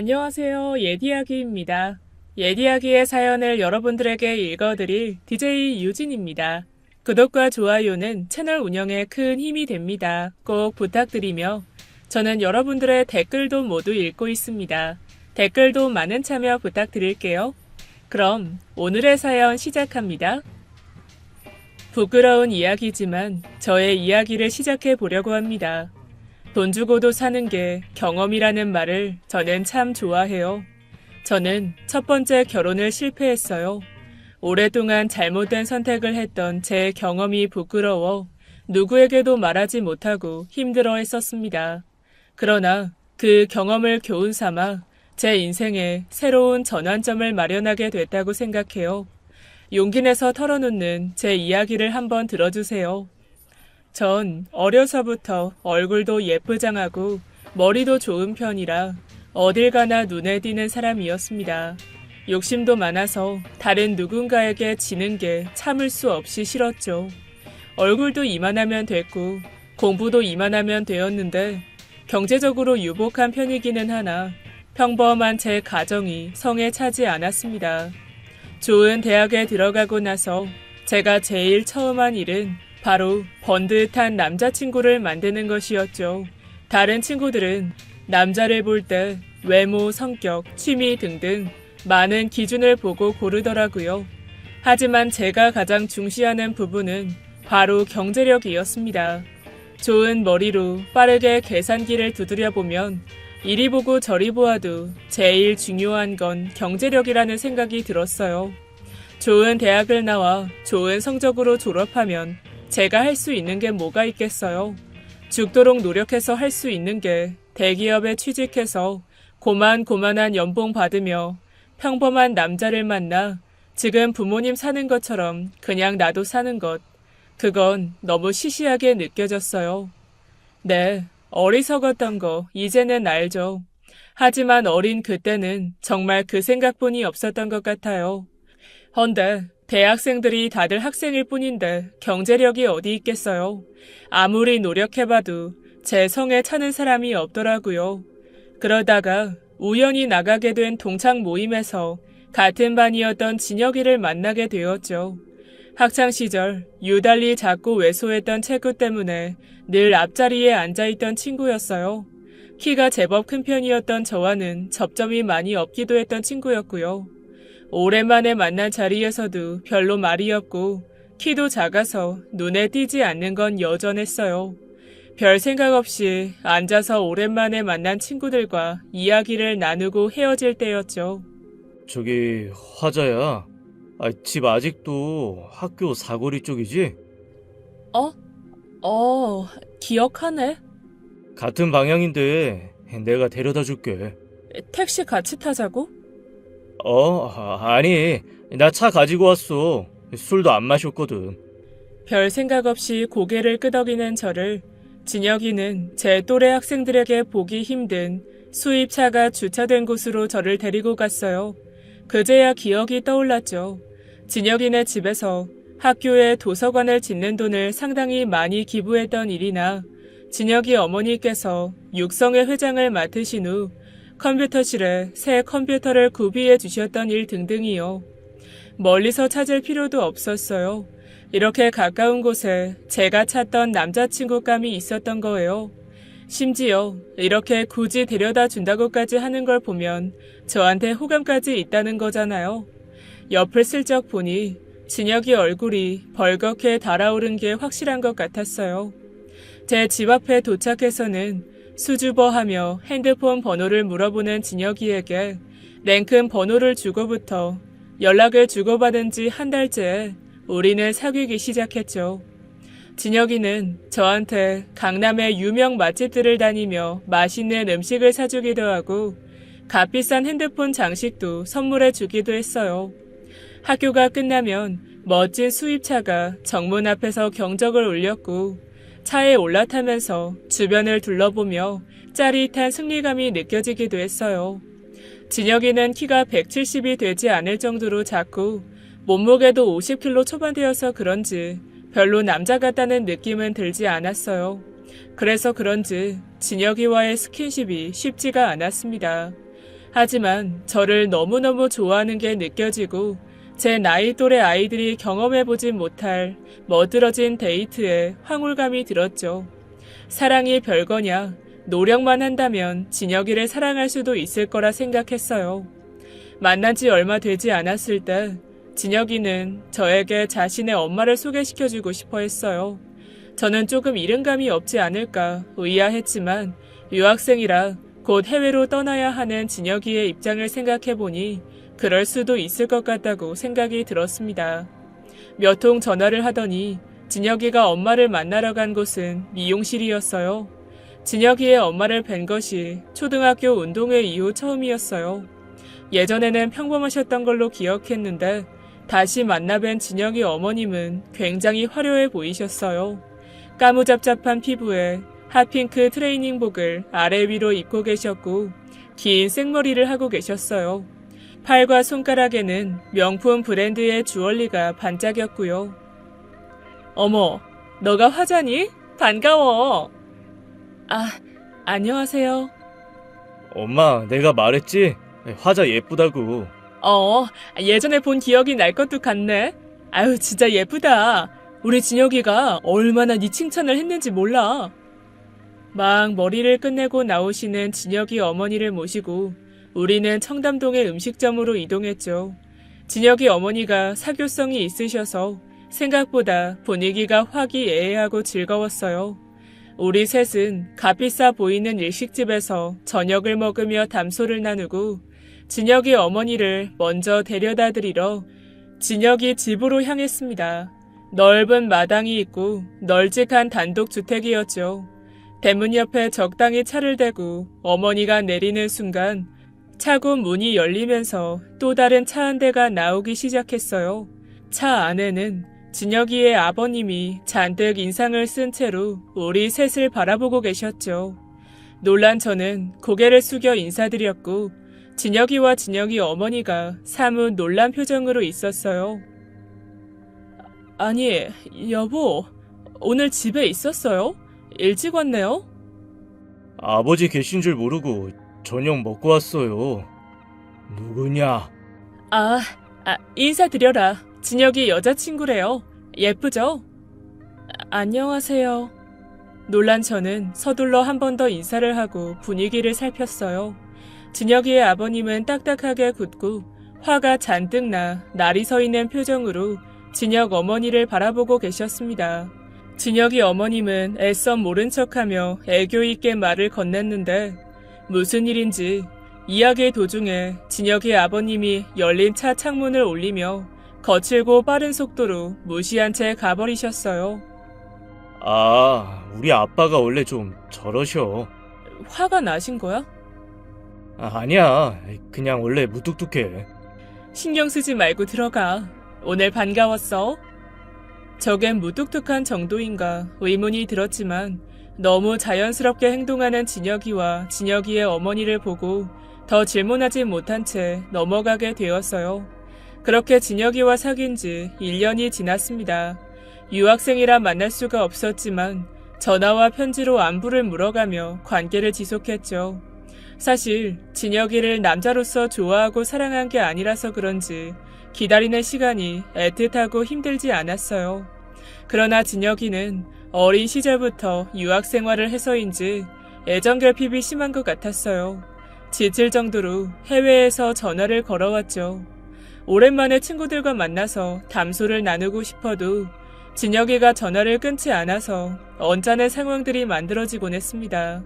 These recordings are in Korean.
안녕하세요. 예디야기입니다. 예디야기의 사연을 여러분들에게 읽어드릴 DJ 유진입니다. 구독과 좋아요는 채널 운영에 큰 힘이 됩니다. 꼭 부탁드리며 저는 여러분들의 댓글도 모두 읽고 있습니다. 댓글도 많은 참여 부탁드릴게요. 그럼 오늘의 사연 시작합니다. 부끄러운 이야기지만 저의 이야기를 시작해 보려고 합니다. 돈 주고도 사는 게 경험이라는 말을 저는 참 좋아해요. 저는 첫 번째 결혼을 실패했어요. 오랫동안 잘못된 선택을 했던 제 경험이 부끄러워 누구에게도 말하지 못하고 힘들어 했었습니다. 그러나 그 경험을 교훈 삼아 제 인생에 새로운 전환점을 마련하게 됐다고 생각해요. 용기 내서 털어놓는 제 이야기를 한번 들어주세요. 전 어려서부터 얼굴도 예쁘장하고 머리도 좋은 편이라 어딜 가나 눈에 띄는 사람이었습니다. 욕심도 많아서 다른 누군가에게 지는 게 참을 수 없이 싫었죠. 얼굴도 이만하면 됐고 공부도 이만하면 되었는데 경제적으로 유복한 편이기는 하나 평범한 제 가정이 성에 차지 않았습니다. 좋은 대학에 들어가고 나서 제가 제일 처음 한 일은 바로 번듯한 남자친구를 만드는 것이었죠. 다른 친구들은 남자를 볼 때 외모, 성격, 취미 등등 많은 기준을 보고 고르더라고요. 하지만 제가 가장 중시하는 부분은 바로 경제력이었습니다. 좋은 머리로 빠르게 계산기를 두드려보면 이리 보고 저리 보아도 제일 중요한 건 경제력이라는 생각이 들었어요. 좋은 대학을 나와 좋은 성적으로 졸업하면 제가 할 수 있는 게 뭐가 있겠어요? 죽도록 노력해서 할 수 있는 게 대기업에 취직해서 고만고만한 연봉 받으며 평범한 남자를 만나 지금 부모님 사는 것처럼 그냥 나도 사는 것. 그건 너무 시시하게 느껴졌어요. 네, 어리석었던 거 이제는 알죠. 하지만 어린 그때는 정말 그 생각뿐이 없었던 것 같아요. 헌데 대학생들이 다들 학생일 뿐인데 경제력이 어디 있겠어요. 아무리 노력해봐도 제 성에 차는 사람이 없더라고요. 그러다가 우연히 나가게 된 동창 모임에서 같은 반이었던 진혁이를 만나게 되었죠. 학창시절 유달리 작고 왜소했던 체구 때문에 늘 앞자리에 앉아있던 친구였어요. 키가 제법 큰 편이었던 저와는 접점이 많이 없기도 했던 친구였고요. 오랜만에 만난 자리에서도 별로 말이 없고 키도 작아서 눈에 띄지 않는 건 여전했어요. 별 생각 없이 앉아서 오랜만에 만난 친구들과 이야기를 나누고 헤어질 때였죠. 저기 화자야. 집 아직도 학교 사거리 쪽이지? 기억하네. 같은 방향인데 내가 데려다 줄게. 택시 같이 타자고? 아니, 나 차 가지고 왔어. 술도 안 마셨거든. 별 생각 없이 고개를 끄덕이는 저를 진혁이는 제 또래 학생들에게 보기 힘든 수입차가 주차된 곳으로 저를 데리고 갔어요. 그제야 기억이 떠올랐죠. 진혁이네 집에서 학교에 도서관을 짓는 돈을 상당히 많이 기부했던 일이나 진혁이 어머니께서 육성회 회장을 맡으신 후 컴퓨터실에 새 컴퓨터를 구비해 주셨던 일 등등이요. 멀리서 찾을 필요도 없었어요. 이렇게 가까운 곳에 제가 찾던 남자친구감이 있었던 거예요. 심지어 이렇게 굳이 데려다 준다고까지 하는 걸 보면 저한테 호감까지 있다는 거잖아요. 옆을 슬쩍 보니 진혁이 얼굴이 벌겋게 달아오른 게 확실한 것 같았어요. 제 집 앞에 도착해서는 수줍어하며 핸드폰 번호를 물어보는 진혁이에게 냉큼 번호를 주고부터 연락을 주고받은 지 한 달째 우리는 사귀기 시작했죠. 진혁이는 저한테 강남의 유명 맛집들을 다니며 맛있는 음식을 사주기도 하고 값비싼 핸드폰 장식도 선물해 주기도 했어요. 학교가 끝나면 멋진 수입차가 정문 앞에서 경적을 울렸고 차에 올라타면서 주변을 둘러보며 짜릿한 승리감이 느껴지기도 했어요. 진혁이는 키가 170이 되지 않을 정도로 작고 몸무게도 50kg 초반대여서 그런지 별로 남자 같다는 느낌은 들지 않았어요. 그래서 그런지 진혁이와의 스킨십이 쉽지가 않았습니다. 하지만 저를 너무너무 좋아하는 게 느껴지고 제 나이 또래 아이들이 경험해보지 못할 멋들어진 데이트에 황홀감이 들었죠. 사랑이 별거냐, 노력만 한다면 진혁이를 사랑할 수도 있을 거라 생각했어요. 만난 지 얼마 되지 않았을 때 진혁이는 저에게 자신의 엄마를 소개시켜주고 싶어 했어요. 저는 조금 이른감이 없지 않을까 의아했지만 유학생이라 곧 해외로 떠나야 하는 진혁이의 입장을 생각해보니 그럴 수도 있을 것 같다고 생각이 들었습니다. 몇 통 전화를 하더니 진혁이가 엄마를 만나러 간 곳은 미용실이었어요. 진혁이의 엄마를 뵌 것이 초등학교 운동회 이후 처음이었어요. 예전에는 평범하셨던 걸로 기억했는데 다시 만나뵌 진혁이 어머님은 굉장히 화려해 보이셨어요. 까무잡잡한 피부에 핫핑크 트레이닝복을 아래 위로 입고 계셨고 긴 생머리를 하고 계셨어요. 팔과 손가락에는 명품 브랜드의 주얼리가 반짝였고요. 어머, 너가 화자니? 반가워. 아, 안녕하세요. 엄마, 내가 말했지? 화자 예쁘다고. 예전에 본 기억이 날 것도 같네. 아유, 진짜 예쁘다. 우리 진혁이가 얼마나 네 칭찬을 했는지 몰라. 막 머리를 끝내고 나오시는 진혁이 어머니를 모시고 우리는 청담동의 음식점으로 이동했죠. 진혁이 어머니가 사교성이 있으셔서 생각보다 분위기가 화기애애하고 즐거웠어요. 우리 셋은 값비싸 보이는 일식집에서 저녁을 먹으며 담소를 나누고 진혁이 어머니를 먼저 데려다 드리러 진혁이 집으로 향했습니다. 넓은 마당이 있고 널찍한 단독주택이었죠. 대문 옆에 적당히 차를 대고 어머니가 내리는 순간 차고 문이 열리면서 또 다른 차 한 대가 나오기 시작했어요. 차 안에는 진혁이의 아버님이 잔뜩 인상을 쓴 채로 우리 셋을 바라보고 계셨죠. 놀란 저는 고개를 숙여 인사드렸고 진혁이와 진혁이 어머니가 사뭇 놀란 표정으로 있었어요. 아니, 여보, 오늘 집에 있었어요? 일찍 왔네요? 아버지 계신 줄 모르고 저녁 먹고 왔어요. 누구냐? 인사드려라. 진혁이 여자친구래요. 예쁘죠? 안녕하세요. 놀란 저는 서둘러 한 번 더 인사를 하고 분위기를 살폈어요. 진혁이의 아버님은 딱딱하게 굳고 화가 잔뜩 나 날이 서 있는 표정으로 진혁 어머니를 바라보고 계셨습니다. 진혁이 어머님은 애써 모른 척하며 애교 있게 말을 건넸는데 무슨 일인지 이야기 도중에 진혁이 아버님이 열린 차 창문을 올리며 거칠고 빠른 속도로 무시한 채 가버리셨어요. 우리 아빠가 원래 좀 저러셔. 화가 나신 거야? 아니야. 그냥 원래 무뚝뚝해. 신경 쓰지 말고 들어가. 오늘 반가웠어. 저겐 무뚝뚝한 정도인가 의문이 들었지만 너무 자연스럽게 행동하는 진혁이와 진혁이의 어머니를 보고 더 질문하지 못한 채 넘어가게 되었어요. 그렇게 진혁이와 사귄 지 1년이 지났습니다. 유학생이라 만날 수가 없었지만 전화와 편지로 안부를 물어가며 관계를 지속했죠. 사실 진혁이를 남자로서 좋아하고 사랑한 게 아니라서 그런지 기다리는 시간이 애틋하고 힘들지 않았어요. 그러나 진혁이는 어린 시절부터 유학 생활을 해서인지 애정 결핍이 심한 것 같았어요. 지칠 정도로 해외에서 전화를 걸어왔죠. 오랜만에 친구들과 만나서 담소를 나누고 싶어도 진혁이가 전화를 끊지 않아서 언짢은 상황들이 만들어지곤 했습니다.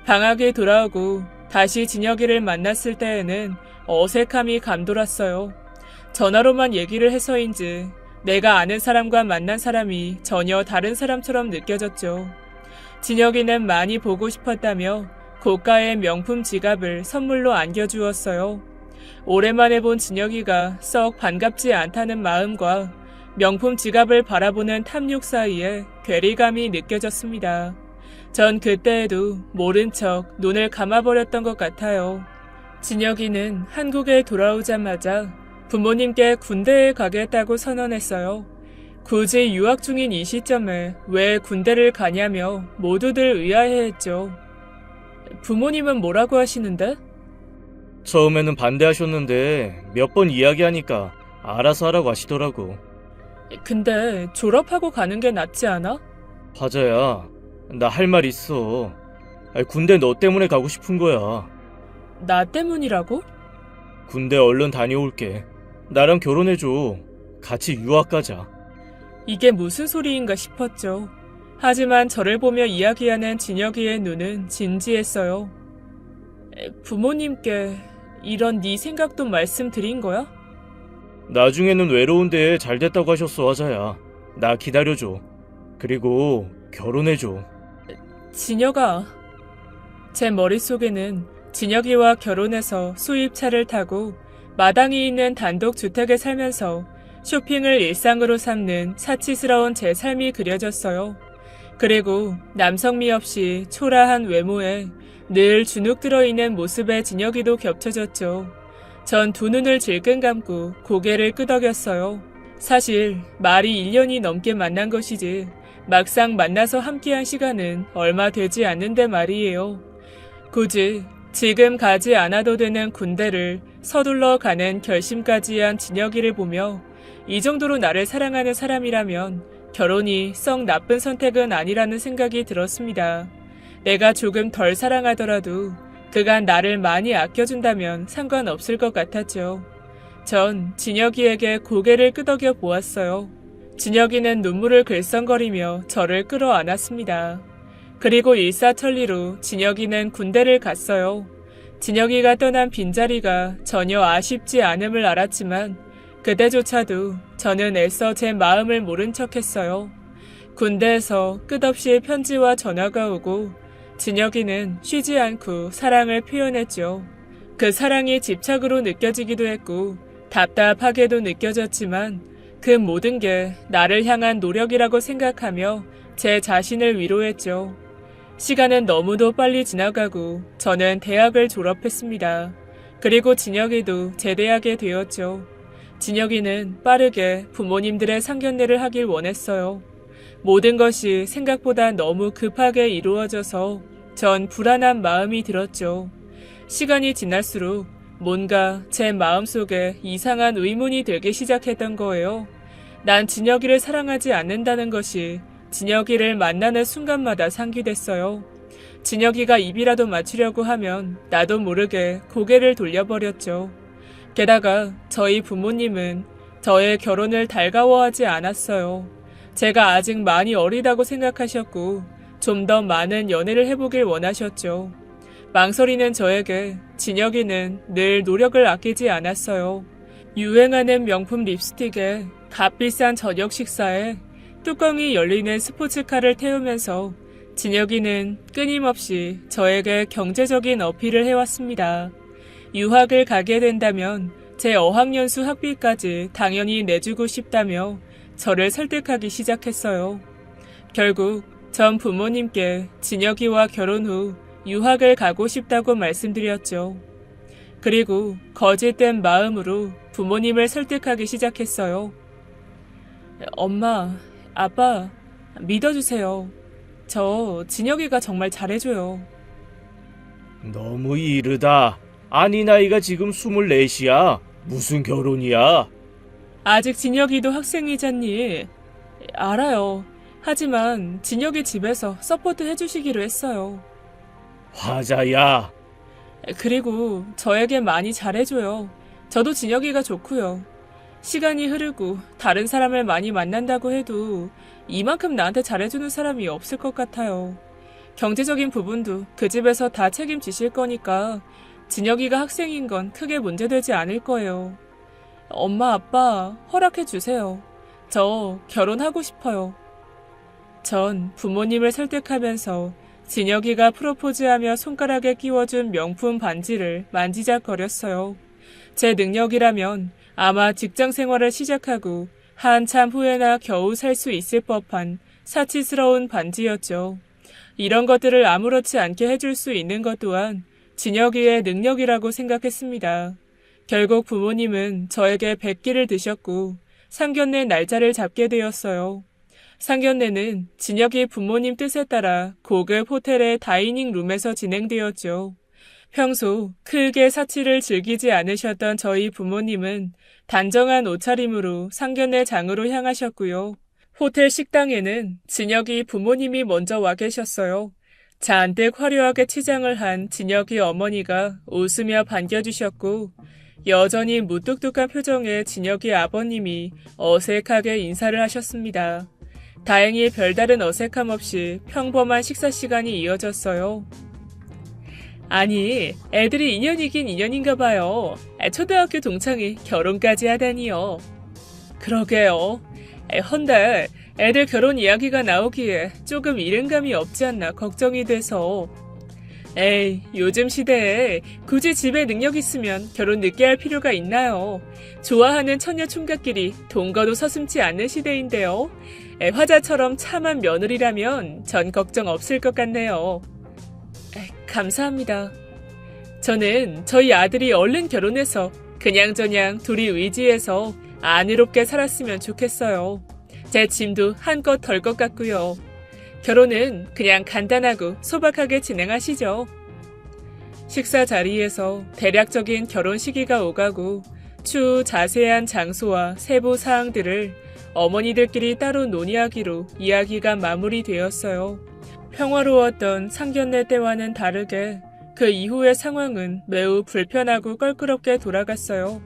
방학에 돌아오고 다시 진혁이를 만났을 때에는 어색함이 감돌았어요. 전화로만 얘기를 해서인지 내가 아는 사람과 만난 사람이 전혀 다른 사람처럼 느껴졌죠. 진혁이는 많이 보고 싶었다며 고가의 명품 지갑을 선물로 안겨주었어요. 오랜만에 본 진혁이가 썩 반갑지 않다는 마음과 명품 지갑을 바라보는 탐욕 사이에 괴리감이 느껴졌습니다. 전 그때에도 모른 척 눈을 감아버렸던 것 같아요. 진혁이는 한국에 돌아오자마자 부모님께 군대에 가겠다고 선언했어요. 굳이 유학 중인 이 시점에 왜 군대를 가냐며 모두들 의아해했죠. 부모님은 뭐라고 하시는데? 처음에는 반대하셨는데 몇 번 이야기하니까 알아서 하라고 하시더라고. 근데 졸업하고 가는 게 낫지 않아? 화자야, 나 할 말 있어. 군대 너 때문에 가고 싶은 거야. 나 때문이라고? 군대 얼른 다녀올게. 나랑 결혼해줘. 같이 유학 가자. 이게 무슨 소리인가 싶었죠. 하지만 저를 보며 이야기하는 진혁이의 눈은 진지했어요. 부모님께 이런 네 생각도 말씀드린 거야? 나중에는 외로운데 잘 됐다고 하셨어, 화자야. 나 기다려줘. 그리고 결혼해줘. 진혁아. 제 머릿속에는 진혁이와 결혼해서 수입차를 타고 마당이 있는 단독 주택에 살면서 쇼핑을 일상으로 삼는 사치스러운 제 삶이 그려졌어요. 그리고 남성미 없이 초라한 외모에 늘 주눅 들어있는 모습의 진혁이도 겹쳐졌죠. 전 두 눈을 질끈 감고 고개를 끄덕였어요. 사실 말이 1년이 넘게 만난 것이지 막상 만나서 함께한 시간은 얼마 되지 않는데 말이에요. 굳이 지금 가지 않아도 되는 군대를 서둘러 가는 결심까지 한 진혁이를 보며 이 정도로 나를 사랑하는 사람이라면 결혼이 썩 나쁜 선택은 아니라는 생각이 들었습니다. 내가 조금 덜 사랑하더라도 그간 나를 많이 아껴준다면 상관없을 것 같았죠. 전 진혁이에게 고개를 끄덕여 보았어요. 진혁이는 눈물을 글썽거리며 저를 끌어안았습니다. 그리고 일사천리로 진혁이는 군대를 갔어요. 진혁이가 떠난 빈자리가 전혀 아쉽지 않음을 알았지만 그때조차도 저는 애써 제 마음을 모른 척했어요. 군대에서 끝없이 편지와 전화가 오고 진혁이는 쉬지 않고 사랑을 표현했죠. 그 사랑이 집착으로 느껴지기도 했고 답답하게도 느껴졌지만 그 모든 게 나를 향한 노력이라고 생각하며 제 자신을 위로했죠. 시간은 너무도 빨리 지나가고 저는 대학을 졸업했습니다. 그리고 진혁이도 재대하게 되었죠. 진혁이는 빠르게 부모님들의 상견례를 하길 원했어요. 모든 것이 생각보다 너무 급하게 이루어져서 전 불안한 마음이 들었죠. 시간이 지날수록 뭔가 제 마음속에 이상한 의문이 들기 시작했던 거예요. 난 진혁이를 사랑하지 않는다는 것이 진혁이를 만나는 순간마다 상기됐어요. 진혁이가 입이라도 맞추려고 하면 나도 모르게 고개를 돌려버렸죠. 게다가 저희 부모님은 저의 결혼을 달가워하지 않았어요. 제가 아직 많이 어리다고 생각하셨고 좀 더 많은 연애를 해보길 원하셨죠. 망설이는 저에게 진혁이는 늘 노력을 아끼지 않았어요. 유행하는 명품 립스틱에 값비싼 저녁 식사에 뚜껑이 열리는 스포츠카를 태우면서 진혁이는 끊임없이 저에게 경제적인 어필을 해왔습니다. 유학을 가게 된다면 제 어학연수 학비까지 당연히 내주고 싶다며 저를 설득하기 시작했어요. 결국 전 부모님께 진혁이와 결혼 후 유학을 가고 싶다고 말씀드렸죠. 그리고 거짓된 마음으로 부모님을 설득하기 시작했어요. 엄마, 아빠, 믿어주세요. 저 진혁이가 정말 잘해줘요. 너무 이르다. 아니 나이가 지금 24이야. 무슨 결혼이야? 아직 진혁이도 학생이잖니. 알아요. 하지만 진혁이 집에서 서포트 해주시기로 했어요. 화자야. 그리고 저에게 많이 잘해줘요. 저도 진혁이가 좋고요. 시간이 흐르고 다른 사람을 많이 만난다고 해도 이만큼 나한테 잘해주는 사람이 없을 것 같아요. 경제적인 부분도 그 집에서 다 책임지실 거니까 진혁이가 학생인 건 크게 문제되지 않을 거예요. 엄마, 아빠 허락해 주세요. 저 결혼하고 싶어요. 전 부모님을 설득하면서 진혁이가 프로포즈하며 손가락에 끼워준 명품 반지를 만지작거렸어요. 제 능력이라면 아마 직장 생활을 시작하고 한참 후에나 겨우 살 수 있을 법한 사치스러운 반지였죠. 이런 것들을 아무렇지 않게 해줄 수 있는 것 또한 진혁이의 능력이라고 생각했습니다. 결국 부모님은 저에게 백기를 드셨고 상견례 날짜를 잡게 되었어요. 상견례는 진혁이 부모님 뜻에 따라 고급 호텔의 다이닝 룸에서 진행되었죠. 평소 크게 사치를 즐기지 않으셨던 저희 부모님은 단정한 옷차림으로 상견례 장으로 향하셨고요. 호텔 식당에는 진혁이 부모님이 먼저 와 계셨어요. 잔뜩 화려하게 치장을 한 진혁이 어머니가 웃으며 반겨주셨고 여전히 무뚝뚝한 표정의 진혁이 아버님이 어색하게 인사를 하셨습니다. 다행히 별다른 어색함 없이 평범한 식사 시간이 이어졌어요. 아니, 애들이 인연이긴 인연인가 봐요. 초등학교 동창이 결혼까지 하다니요. 그러게요. 헌데 애들 결혼 이야기가 나오기에 조금 이른감이 없지 않나 걱정이 돼서. 에이, 요즘 시대에 굳이 집에 능력 있으면 결혼 늦게 할 필요가 있나요? 좋아하는 처녀 총각끼리 동거도 서슴지 않는 시대인데요. 화자처럼 참한 며느리라면 전 걱정 없을 것 같네요. 감사합니다. 저는 저희 아들이 얼른 결혼해서 그냥저냥 둘이 의지해서 안이롭게 살았으면 좋겠어요. 제 짐도 한껏 덜 것 같고요. 결혼은 그냥 간단하고 소박하게 진행하시죠. 식사 자리에서 대략적인 결혼 시기가 오가고 추후 자세한 장소와 세부 사항들을 어머니들끼리 따로 논의하기로 이야기가 마무리되었어요. 평화로웠던 상견례 때와는 다르게 그 이후의 상황은 매우 불편하고 껄끄럽게 돌아갔어요.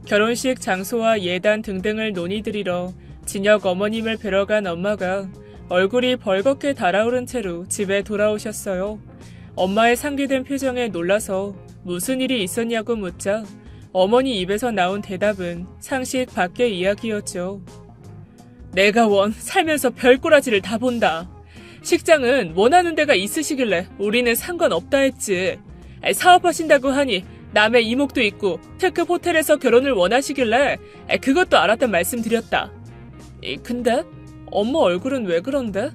결혼식 장소와 예단 등등을 논의드리러 진혁 어머님을 뵈러 간 엄마가 얼굴이 벌겋게 달아오른 채로 집에 돌아오셨어요. 엄마의 상기된 표정에 놀라서 무슨 일이 있었냐고 묻자 어머니 입에서 나온 대답은 상식 밖의 이야기였죠. 내가 살면서 별꼬라지를 다 본다. 식장은 원하는 데가 있으시길래 우리는 상관없다 했지. 사업하신다고 하니 남의 이목도 있고 특급 호텔에서 결혼을 원하시길래 그것도 알았단 말씀드렸다. 근데 엄마 얼굴은 왜 그런데?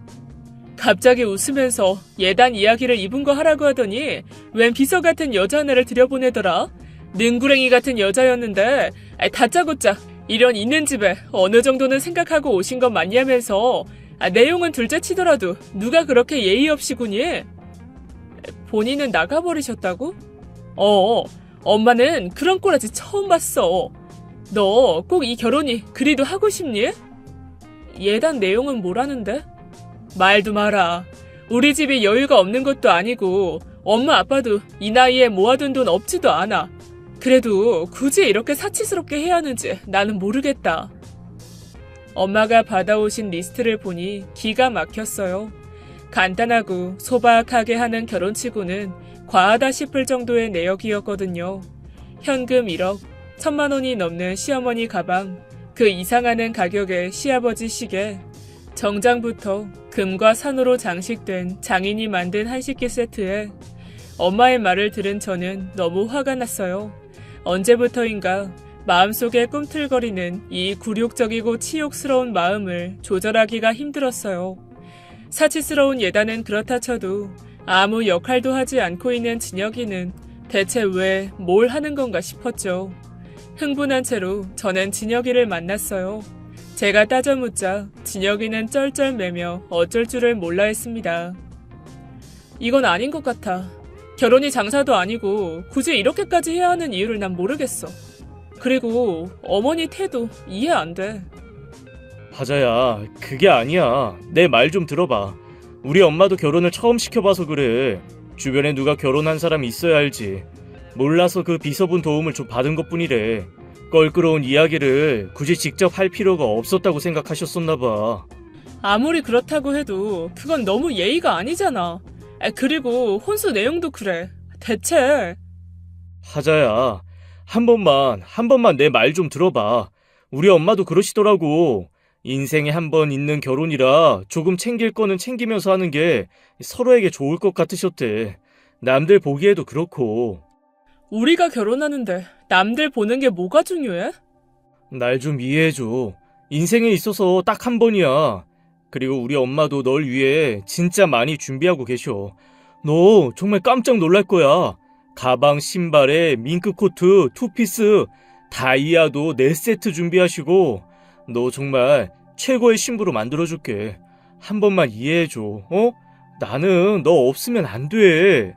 갑자기 웃으면서 예단 이야기를 입은 거 하라고 하더니 웬 비서 같은 여자 하나를 들여보내더라. 능구랭이 같은 여자였는데 다짜고짜 이런 있는 집에 어느 정도는 생각하고 오신 것 맞냐면서 내용은 둘째치더라도 누가 그렇게 예의 없이 구니? 본인은 나가버리셨다고? 엄마는 그런 꼬라지 처음 봤어. 너 꼭 이 결혼이 그리도 하고 싶니? 예단 내용은 뭐라는데? 말도 마라. 우리 집이 여유가 없는 것도 아니고 엄마 아빠도 이 나이에 모아둔 돈 없지도 않아. 그래도 굳이 이렇게 사치스럽게 해야 하는지 나는 모르겠다. 엄마가 받아오신 리스트를 보니 기가 막혔어요. 간단하고 소박하게 하는 결혼치고는 과하다 싶을 정도의 내역이었거든요. 현금 1억, 1,000만 원이 넘는 시어머니 가방, 그 이상하는 가격의 시아버지 시계, 정장부터 금과 산으로 장식된 장인이 만든 한식기 세트에 엄마의 말을 들은 저는 너무 화가 났어요. 언제부터인가 마음속에 꿈틀거리는 이 굴욕적이고 치욕스러운 마음을 조절하기가 힘들었어요. 사치스러운 예단은 그렇다 쳐도 아무 역할도 하지 않고 있는 진혁이는 대체 왜 뭘 하는 건가 싶었죠. 흥분한 채로 저는 진혁이를 만났어요. 제가 따져 묻자 진혁이는 쩔쩔매며 어쩔 줄을 몰라 했습니다. 이건 아닌 것 같아. 결혼이 장사도 아니고 굳이 이렇게까지 해야 하는 이유를 난 모르겠어. 그리고 어머니 태도 이해 안 돼. 하자야, 그게 아니야. 내 말 좀 들어봐. 우리 엄마도 결혼을 처음 시켜봐서 그래. 주변에 누가 결혼한 사람이 있어야 알지. 몰라서 그 비서분 도움을 좀 받은 것뿐이래. 껄끄러운 이야기를 굳이 직접 할 필요가 없었다고 생각하셨었나봐. 아무리 그렇다고 해도 그건 너무 예의가 아니잖아. 그리고 혼수 내용도 그래. 대체. 하자야, 한 번만 내 말 좀 들어봐. 우리 엄마도 그러시더라고. 인생에 한 번 있는 결혼이라 조금 챙길 거는 챙기면서 하는 게 서로에게 좋을 것 같으셨대. 남들 보기에도 그렇고. 우리가 결혼하는데 남들 보는 게 뭐가 중요해? 날 좀 이해해줘. 인생에 있어서 딱 한 번이야. 그리고 우리 엄마도 널 위해 진짜 많이 준비하고 계셔. 너 정말 깜짝 놀랄 거야. 가방, 신발에 밍크코트, 투피스, 다이아도 4세트 준비하시고 너 정말 최고의 신부로 만들어줄게. 한 번만 이해해줘. 나는 너 없으면 안 돼.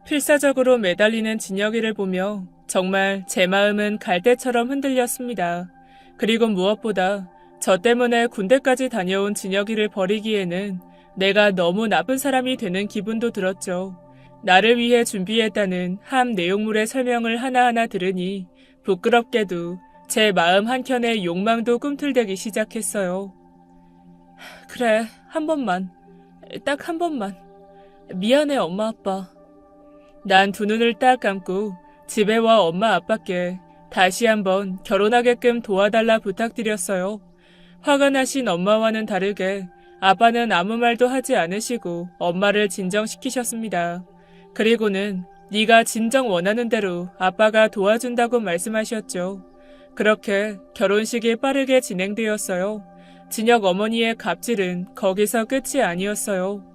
필사적으로 매달리는 진혁이를 보며 정말 제 마음은 갈대처럼 흔들렸습니다. 그리고 무엇보다 저 때문에 군대까지 다녀온 진혁이를 버리기에는 내가 너무 나쁜 사람이 되는 기분도 들었죠. 나를 위해 준비했다는 함 내용물의 설명을 하나하나 들으니 부끄럽게도 제 마음 한켠의 욕망도 꿈틀대기 시작했어요. 그래, 한 번만. 딱 한 번만. 미안해, 엄마 아빠. 난 두 눈을 딱 감고 집에 와 엄마 아빠께 다시 한번 결혼하게끔 도와달라 부탁드렸어요. 화가 나신 엄마와는 다르게 아빠는 아무 말도 하지 않으시고 엄마를 진정시키셨습니다. 그리고는 네가 진정 원하는 대로 아빠가 도와준다고 말씀하셨죠. 그렇게 결혼식이 빠르게 진행되었어요. 진혁 어머니의 갑질은 거기서 끝이 아니었어요.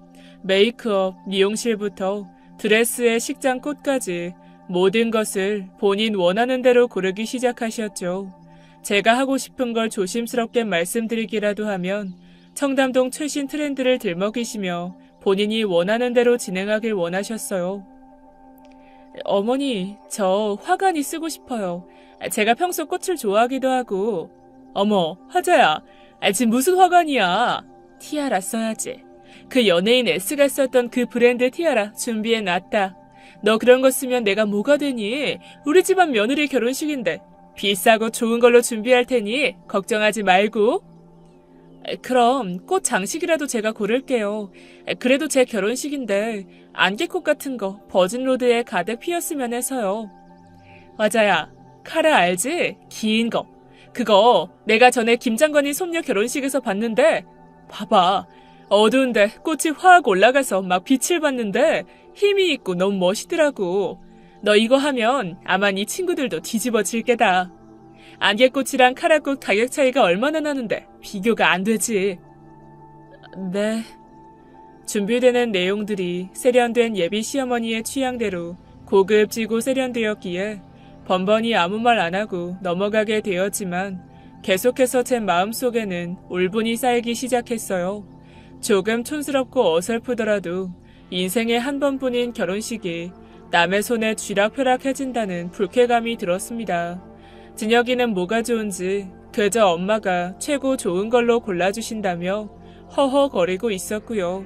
메이크업, 미용실부터 드레스의 식장 꽃까지 모든 것을 본인 원하는 대로 고르기 시작하셨죠. 제가 하고 싶은 걸 조심스럽게 말씀드리기라도 하면 청담동 최신 트렌드를 들먹이시며 본인이 원하는 대로 진행하길 원하셨어요. 어머니, 저 화관이 쓰고 싶어요. 제가 평소 꽃을 좋아하기도 하고. 어머, 화자야. 지금 무슨 화관이야? 티아라 써야지. 그 연예인 S가 썼던 그 브랜드 티아라 준비해놨다. 너 그런 거 쓰면 내가 뭐가 되니? 우리 집안 며느리 결혼식인데 비싸고 좋은 걸로 준비할 테니 걱정하지 말고. 그럼 꽃 장식이라도 제가 고를게요. 그래도 제 결혼식인데 안개꽃 같은 거 버진로드에 가득 피었으면 해서요. 화자야, 카라 알지? 긴 거. 그거 내가 전에 김장관이 손녀 결혼식에서 봤는데 봐봐. 어두운데 꽃이 확 올라가서 막 빛을 받는데 힘이 있고 너무 멋있더라고. 너 이거 하면 아마 네 친구들도 뒤집어질 게다. 안개꽃이랑 카라꽃 가격 차이가 얼마나 나는데 비교가 안 되지. 네. 준비되는 내용들이 세련된 예비 시어머니의 취향대로 고급지고 세련되었기에 번번이 아무 말 안 하고 넘어가게 되었지만 계속해서 제 마음속에는 울분이 쌓이기 시작했어요. 조금 촌스럽고 어설프더라도 인생의 한 번뿐인 결혼식이 남의 손에 쥐락펴락해진다는 불쾌감이 들었습니다. 진혁이는 뭐가 좋은지 그저 엄마가 최고 좋은 걸로 골라주신다며 허허거리고 있었고요.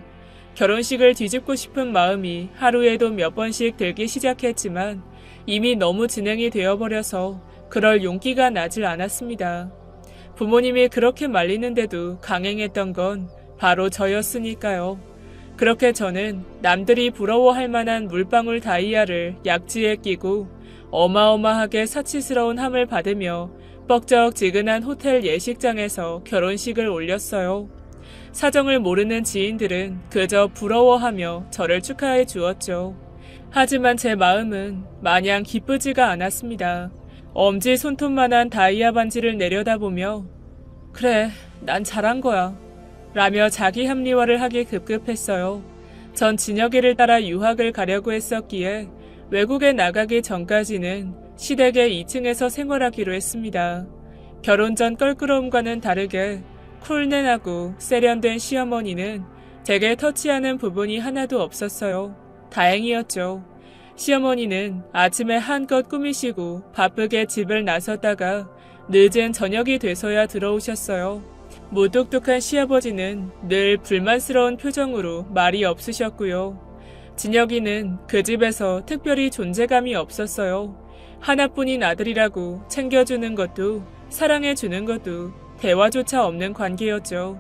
결혼식을 뒤집고 싶은 마음이 하루에도 몇 번씩 들기 시작했지만 이미 너무 진행이 되어버려서 그럴 용기가 나질 않았습니다. 부모님이 그렇게 말리는데도 강행했던 건 바로 저였으니까요. 그렇게 저는 남들이 부러워할 만한 물방울 다이아를 약지에 끼고 어마어마하게 사치스러운 함을 받으며 뻑적지근한 호텔 예식장에서 결혼식을 올렸어요. 사정을 모르는 지인들은 그저 부러워하며 저를 축하해 주었죠. 하지만 제 마음은 마냥 기쁘지가 않았습니다. 엄지 손톱만한 다이아 반지를 내려다보며 그래, 난 잘한 거야 라며 자기 합리화를 하기 급급했어요. 전 진혁이를 따라 유학을 가려고 했었기에 외국에 나가기 전까지는 시댁의 2층에서 생활하기로 했습니다. 결혼 전 껄끄러움과는 다르게 쿨내나고 세련된 시어머니는 제게 터치하는 부분이 하나도 없었어요. 다행이었죠. 시어머니는 아침에 한껏 꾸미시고 바쁘게 집을 나섰다가 늦은 저녁이 돼서야 들어오셨어요. 무뚝뚝한 시아버지는 늘 불만스러운 표정으로 말이 없으셨고요. 진혁이는 그 집에서 특별히 존재감이 없었어요. 하나뿐인 아들이라고 챙겨주는 것도 사랑해주는 것도 대화조차 없는 관계였죠.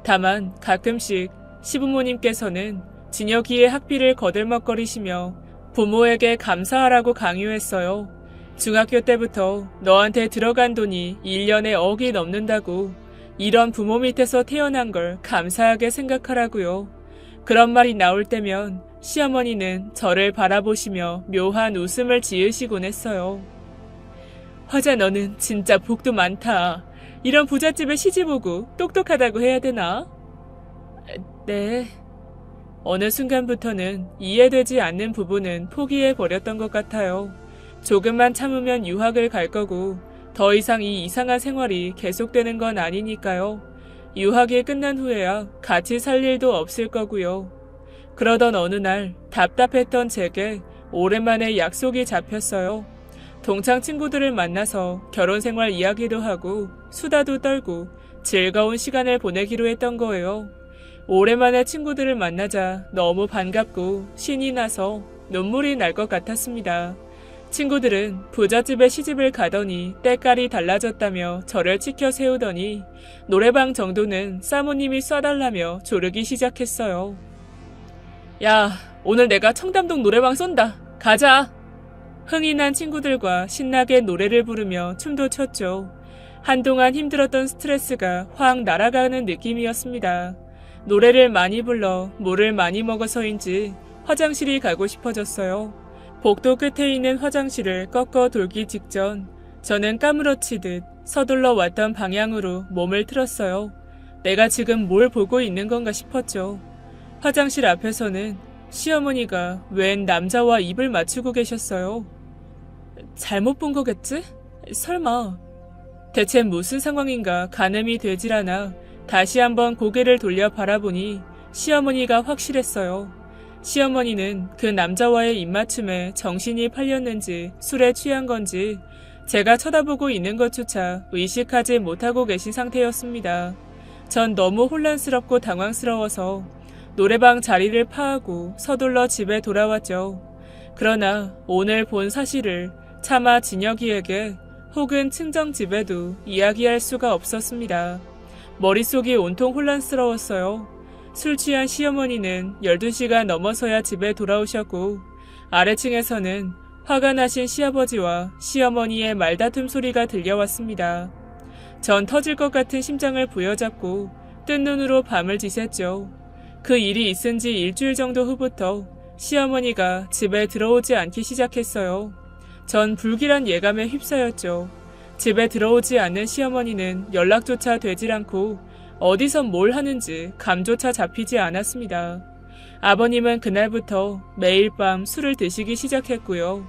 다만 가끔씩 시부모님께서는 진혁이의 학비를 거들먹거리시며 부모에게 감사하라고 강요했어요. 중학교 때부터 너한테 들어간 돈이 1년에 억이 넘는다고 이런 부모 밑에서 태어난 걸 감사하게 생각하라고요. 그런 말이 나올 때면 시어머니는 저를 바라보시며 묘한 웃음을 지으시곤 했어요. 화자 너는 진짜 복도 많다. 이런 부잣집에 시집오고 똑똑하다고 해야 되나? 네. 어느 순간부터는 이해되지 않는 부분은 포기해버렸던 것 같아요. 조금만 참으면 유학을 갈 거고 더 이상 이 이상한 생활이 계속되는 건 아니니까요. 유학이 끝난 후에야 같이 살 일도 없을 거고요. 그러던 어느 날 답답했던 제게 오랜만에 약속이 잡혔어요. 동창 친구들을 만나서 결혼 생활 이야기도 하고 수다도 떨고 즐거운 시간을 보내기로 했던 거예요. 오랜만에 친구들을 만나자 너무 반갑고 신이 나서 눈물이 날 것 같았습니다. 친구들은 부잣집에 시집을 가더니 때깔이 달라졌다며 저를 치켜 세우더니 노래방 정도는 사모님이 쏴달라며 조르기 시작했어요. 야, 오늘 내가 청담동 노래방 쏜다. 가자. 흥이 난 친구들과 신나게 노래를 부르며 춤도 췄죠. 한동안 힘들었던 스트레스가 확 날아가는 느낌이었습니다. 노래를 많이 불러 물을 많이 먹어서인지 화장실이 가고 싶어졌어요. 복도 끝에 있는 화장실을 꺾어 돌기 직전 저는 까무러치듯 서둘러 왔던 방향으로 몸을 틀었어요. 내가 지금 뭘 보고 있는 건가 싶었죠. 화장실 앞에서는 시어머니가 웬 남자와 입을 맞추고 계셨어요. 잘못 본 거겠지? 설마. 대체 무슨 상황인가 가늠이 되질 않아 다시 한번 고개를 돌려 바라보니 시어머니가 확실했어요. 시어머니는 그 남자와의 입맞춤에 정신이 팔렸는지 술에 취한 건지 제가 쳐다보고 있는 것조차 의식하지 못하고 계신 상태였습니다. 전 너무 혼란스럽고 당황스러워서 노래방 자리를 파하고 서둘러 집에 돌아왔죠. 그러나 오늘 본 사실을 차마 진혁이에게 혹은 친정집에도 이야기할 수가 없었습니다. 머릿속이 온통 혼란스러웠어요. 술 취한 시어머니는 12시가 넘어서야 집에 돌아오셨고 아래층에서는 화가 나신 시아버지와 시어머니의 말다툼 소리가 들려왔습니다. 전 터질 것 같은 심장을 부여잡고 뜬 눈으로 밤을 지샜죠. 그 일이 있은 지 일주일 정도 후부터 시어머니가 집에 들어오지 않기 시작했어요. 전 불길한 예감에 휩싸였죠. 집에 들어오지 않는 시어머니는 연락조차 되질 않고 어디서 뭘 하는지 감조차 잡히지 않았습니다. 아버님은 그날부터 매일 밤 술을 드시기 시작했고요.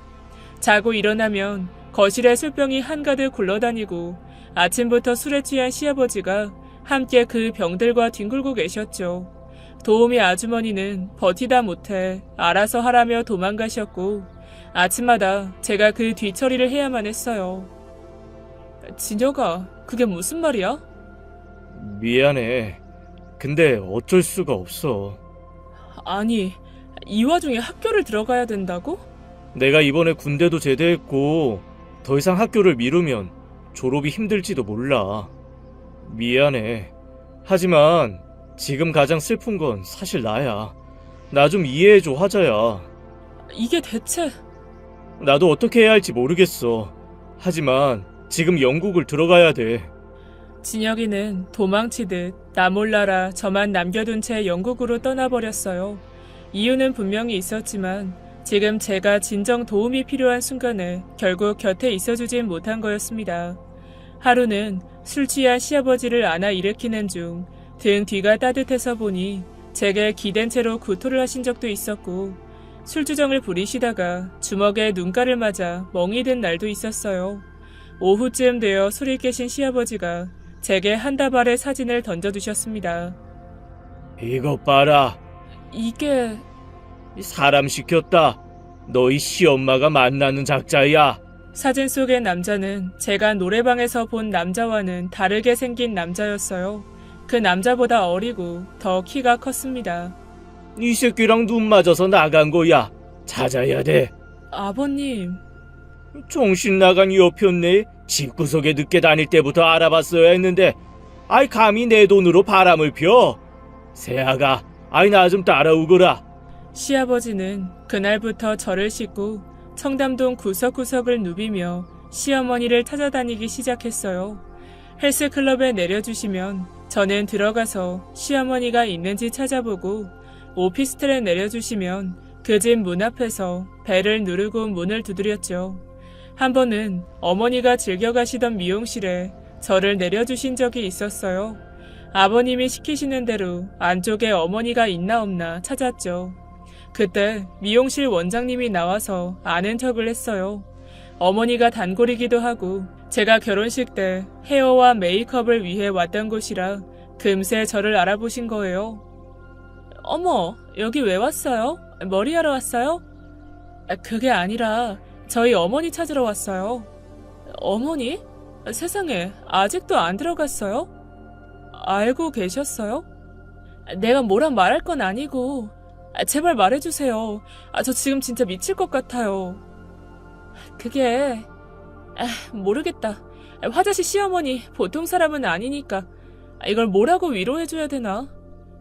자고 일어나면 거실에 술병이 한가득 굴러다니고 아침부터 술에 취한 시아버지가 함께 그 병들과 뒹굴고 계셨죠. 도우미 아주머니는 버티다 못해 알아서 하라며 도망가셨고 아침마다 제가 그 뒤처리를 해야만 했어요. 진혁아, 그게 무슨 말이야? 미안해. 근데 어쩔 수가 없어. 아니, 이 와중에 학교를 들어가야 된다고? 내가 이번에 군대도 제대했고 더 이상 학교를 미루면 졸업이 힘들지도 몰라. 미안해. 하지만 지금 가장 슬픈 건 사실 나야. 나 좀 이해해줘, 화자야. 이게 대체... 나도 어떻게 해야 할지 모르겠어. 하지만 지금 영국을 들어가야 돼. 진혁이는 도망치듯 나 몰라라 저만 남겨둔 채 영국으로 떠나버렸어요. 이유는 분명히 있었지만 지금 제가 진정 도움이 필요한 순간에 결국 곁에 있어주진 못한 거였습니다. 하루는 술 취한 시아버지를 안아 일으키는 중 등 뒤가 따뜻해서 보니 제게 기댄 채로 구토를 하신 적도 있었고 술주정을 부리시다가 주먹에 눈가를 맞아 멍이 든 날도 있었어요. 오후쯤 되어 술이 깨신 시아버지가 제게 한 다발의 사진을 던져주셨습니다. 이것 봐라. 이게... 사람 시켰다. 너희 시엄마가 만나는 작자야. 사진 속의 남자는 제가 노래방에서 본 남자와는 다르게 생긴 남자였어요. 그 남자보다 어리고 더 키가 컸습니다. 이 새끼랑 눈 맞아서 나간 거야. 찾아야 돼. 아버님... 정신 나간 여편네. 집구석에 늦게 다닐 때부터 알아봤어야 했는데 아이 감히 내 돈으로 바람을 펴. 새아가 아이 나 좀 따라오거라. 시아버지는 그날부터 저를 싣고 청담동 구석구석을 누비며 시어머니를 찾아다니기 시작했어요. 헬스클럽에 내려주시면 저는 들어가서 시어머니가 있는지 찾아보고 오피스텔에 내려주시면 그 집 문 앞에서 벨을 누르고 문을 두드렸죠. 한 번은 어머니가 즐겨 가시던 미용실에 저를 내려주신 적이 있었어요. 아버님이 시키시는 대로 안쪽에 어머니가 있나 없나 찾았죠. 그때 미용실 원장님이 나와서 아는 척을 했어요. 어머니가 단골이기도 하고 제가 결혼식 때 헤어와 메이크업을 위해 왔던 곳이라 금세 저를 알아보신 거예요. 어머, 여기 왜 왔어요? 머리하러 왔어요? 그게 아니라 저희 어머니 찾으러 왔어요. 어머니? 세상에, 아직도 안 들어갔어요? 알고 계셨어요? 내가 뭐란 말할 건 아니고, 제발 말해주세요. 저 지금 진짜 미칠 것 같아요. 그게, 모르겠다. 화자씨 시어머니 보통 사람은 아니니까 이걸 뭐라고 위로해줘야 되나?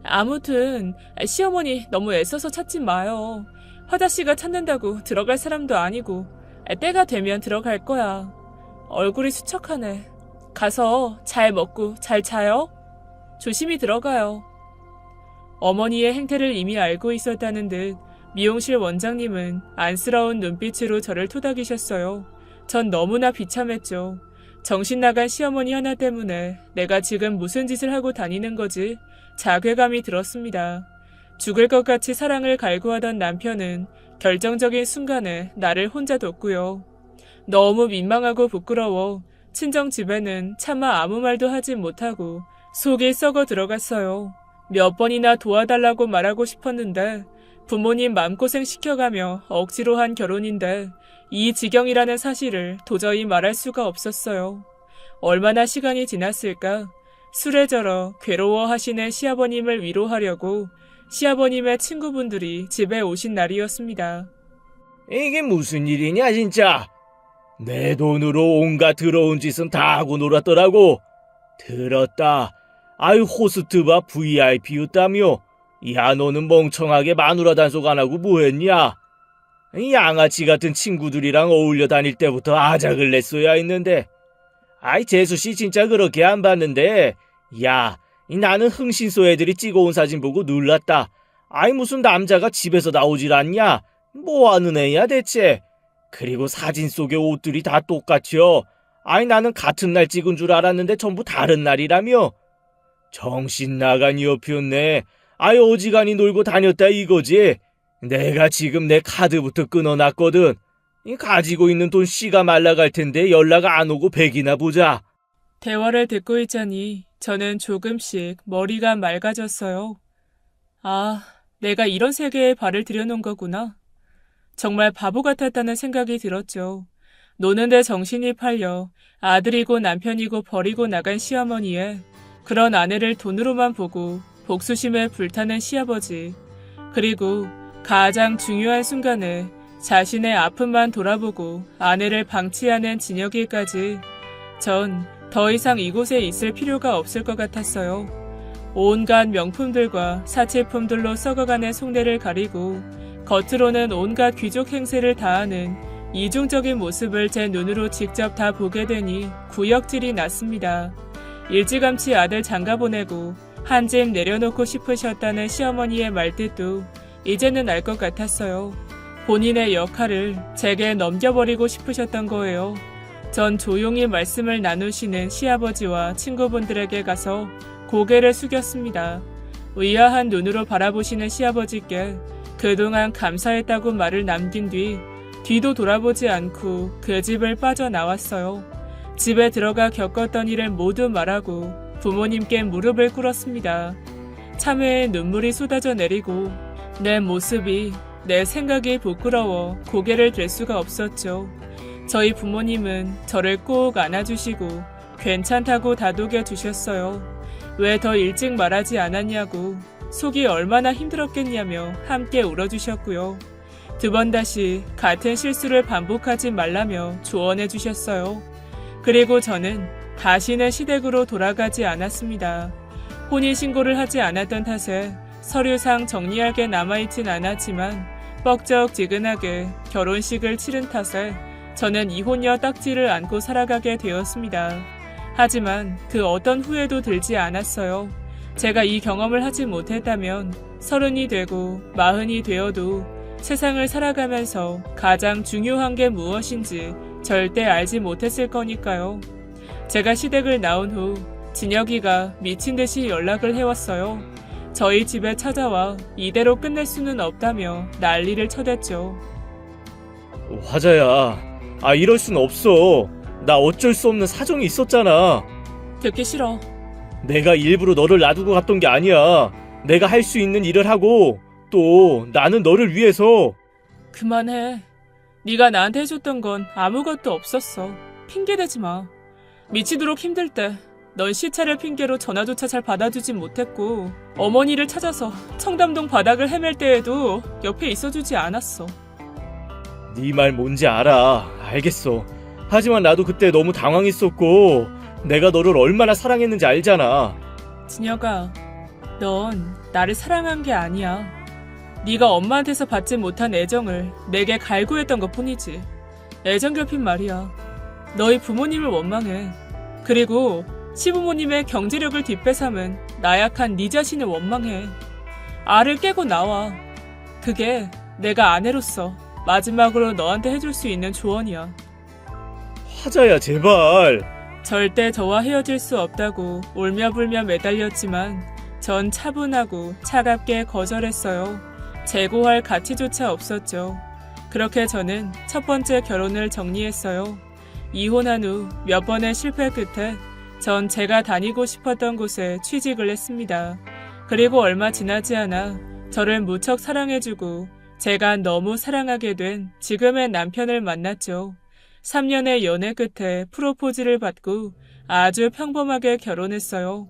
아무튼 시어머니 너무 애써서 찾지 마요. 화자씨가 찾는다고 들어갈 사람도 아니고 때가 되면 들어갈 거야. 얼굴이 수척하네. 가서 잘 먹고 잘 자요. 조심히 들어가요. 어머니의 행태를 이미 알고 있었다는 듯 미용실 원장님은 안쓰러운 눈빛으로 저를 토닥이셨어요. 전 너무나 비참했죠. 정신 나간 시어머니 하나 때문에 내가 지금 무슨 짓을 하고 다니는 거지? 자괴감이 들었습니다. 죽을 것 같이 사랑을 갈구하던 남편은 결정적인 순간에 나를 혼자 뒀고요. 너무 민망하고 부끄러워 친정 집에는 차마 아무 말도 하지 못하고 속이 썩어 들어갔어요. 몇 번이나 도와달라고 말하고 싶었는데 부모님 마음고생 시켜가며 억지로 한 결혼인데 이 지경이라는 사실을 도저히 말할 수가 없었어요. 얼마나 시간이 지났을까? 술에 절어 괴로워하시는 시아버님을 위로하려고 시아버님의 친구분들이 집에 오신 날이었습니다. 이게 무슨 일이냐 진짜. 내 돈으로 온갖 더러운 짓은 다 하고 놀았더라고. 들었다. 아유 호스트바 VIP였다며. 야 너는 멍청하게 마누라 단속 안 하고 뭐했냐? 이 양아치 같은 친구들이랑 어울려 다닐 때부터 아작을 냈어야 했는데. 아이 재수씨 진짜 그렇게 안 봤는데. 야 나는 흥신소 애들이 찍어온 사진 보고 놀랐다. 아이 무슨 남자가 집에서 나오질 않냐? 뭐하는 애야 대체? 그리고 사진 속의 옷들이 다 똑같죠. 아이 나는 같은 날 찍은 줄 알았는데 전부 다른 날이라며. 정신 나간 여편네. 아이 어지간히 놀고 다녔다 이거지. 내가 지금 내 카드부터 끊어놨거든. 가지고 있는 돈 씨가 말라갈 텐데 연락 안 오고 백이나 보자. 대화를 듣고 있자니 저는 조금씩 머리가 맑아졌어요. 아, 내가 이런 세계에 발을 들여놓은 거구나. 정말 바보 같았다는 생각이 들었죠. 노는데 정신이 팔려 아들이고 남편이고 버리고 나간 시어머니에 그런 아내를 돈으로만 보고 복수심에 불타는 시아버지. 그리고 가장 중요한 순간에 자신의 아픔만 돌아보고 아내를 방치하는 진혁이까지 전 더 이상 이곳에 있을 필요가 없을 것 같았어요. 온갖 명품들과 사치품들로 썩어가는 속내를 가리고 겉으로는 온갖 귀족 행세를 다하는 이중적인 모습을 제 눈으로 직접 다 보게 되니 구역질이 났습니다. 일찌감치 아들 장가보내고 한 집 내려놓고 싶으셨다는 시어머니의 말뜻도 이제는 알 것 같았어요. 본인의 역할을 제게 넘겨버리고 싶으셨던 거예요. 전 조용히 말씀을 나누시는 시아버지와 친구분들에게 가서 고개를 숙였습니다. 의아한 눈으로 바라보시는 시아버지께 그동안 감사했다고 말을 남긴 뒤도 돌아보지 않고 그 집을 빠져나왔어요. 집에 들어가 겪었던 일을 모두 말하고 부모님께 무릎을 꿇었습니다. 참회의 눈물이 쏟아져 내리고 내 모습이, 내 생각이 부끄러워 고개를 들 수가 없었죠. 저희 부모님은 저를 꼭 안아주시고 괜찮다고 다독여 주셨어요. 왜 더 일찍 말하지 않았냐고 속이 얼마나 힘들었겠냐며 함께 울어주셨고요. 두 번 다시 같은 실수를 반복하지 말라며 조언해 주셨어요. 그리고 저는 다시는 시댁으로 돌아가지 않았습니다. 혼인신고를 하지 않았던 탓에 서류상 정리할 게 남아있진 않았지만 뻑적지근하게 결혼식을 치른 탓에 저는 이혼녀 딱지를 안고 살아가게 되었습니다. 하지만 그 어떤 후회도 들지 않았어요. 제가 이 경험을 하지 못했다면 30이 되고 40이 되어도 세상을 살아가면서 가장 중요한 게 무엇인지 절대 알지 못했을 거니까요. 제가 시댁을 나온 후 진혁이가 미친 듯이 연락을 해왔어요. 저희 집에 찾아와 이대로 끝낼 수는 없다며 난리를 쳐댔죠. 화자야, 이럴 순 없어. 나 어쩔 수 없는 사정이 있었잖아. 듣기 싫어. 내가 일부러 너를 놔두고 갔던 게 아니야. 내가 할 수 있는 일을 하고 또 나는 너를 위해서. 그만해. 네가 나한테 해줬던 건 아무것도 없었어. 핑계대지 마. 미치도록 힘들 때 넌 시차를 핑계로 전화조차 잘 받아주진 못했고 어머니를 찾아서 청담동 바닥을 헤맬 때에도 옆에 있어주지 않았어. 네 말 뭔지 알아. 알겠어. 하지만 나도 그때 너무 당황했었고 내가 너를 얼마나 사랑했는지 알잖아. 진혁아, 넌 나를 사랑한 게 아니야. 네가 엄마한테서 받지 못한 애정을 내게 갈구했던 것뿐이지. 애정 결핍 말이야. 너희 부모님을 원망해. 그리고 시부모님의 경제력을 뒷배삼은 나약한 네 자신을 원망해. 알을 깨고 나와. 그게 내가 아내로서 마지막으로 너한테 해줄 수 있는 조언이야. 화자야, 제발. 절대 저와 헤어질 수 없다고 울며불며 매달렸지만 전 차분하고 차갑게 거절했어요. 재고할 가치조차 없었죠. 그렇게 저는 첫 번째 결혼을 정리했어요. 이혼한 후 몇 번의 실패 끝에 전 제가 다니고 싶었던 곳에 취직을 했습니다. 그리고 얼마 지나지 않아 저를 무척 사랑해주고 제가 너무 사랑하게 된 지금의 남편을 만났죠. 3년의 연애 끝에 프로포즈를 받고 아주 평범하게 결혼했어요.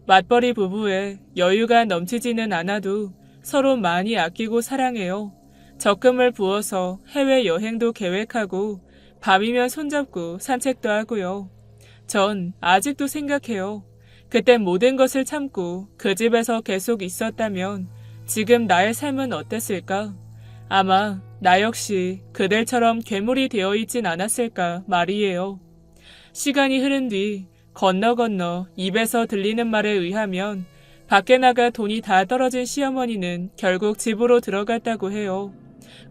맞벌이 부부에 여유가 넘치지는 않아도 서로 많이 아끼고 사랑해요. 적금을 부어서 해외여행도 계획하고 밤이면 손잡고 산책도 하고요. 전 아직도 생각해요. 그때 모든 것을 참고 그 집에서 계속 있었다면 지금 나의 삶은 어땠을까? 아마 나 역시 그들처럼 괴물이 되어 있진 않았을까 말이에요. 시간이 흐른 뒤 건너 입에서 들리는 말에 의하면 밖에 나가 돈이 다 떨어진 시어머니는 결국 집으로 들어갔다고 해요.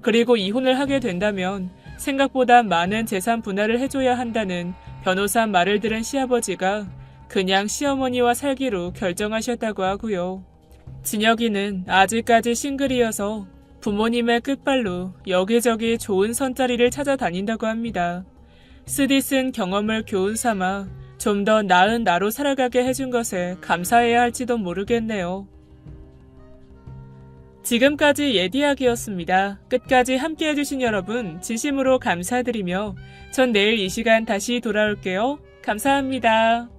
그리고 이혼을 하게 된다면 생각보다 많은 재산 분할을 해줘야 한다는 변호사 말을 들은 시아버지가 그냥 시어머니와 살기로 결정하셨다고 하고요. 진혁이는 아직까지 싱글이어서 부모님의 끝발로 여기저기 좋은 선자리를 찾아다닌다고 합니다. 쓰디쓴 경험을 교훈 삼아 좀 더 나은 나로 살아가게 해준 것에 감사해야 할지도 모르겠네요. 지금까지 예디학이었습니다. 끝까지 함께 해주신 여러분 진심으로 감사드리며 전 내일 이 시간 다시 돌아올게요. 감사합니다.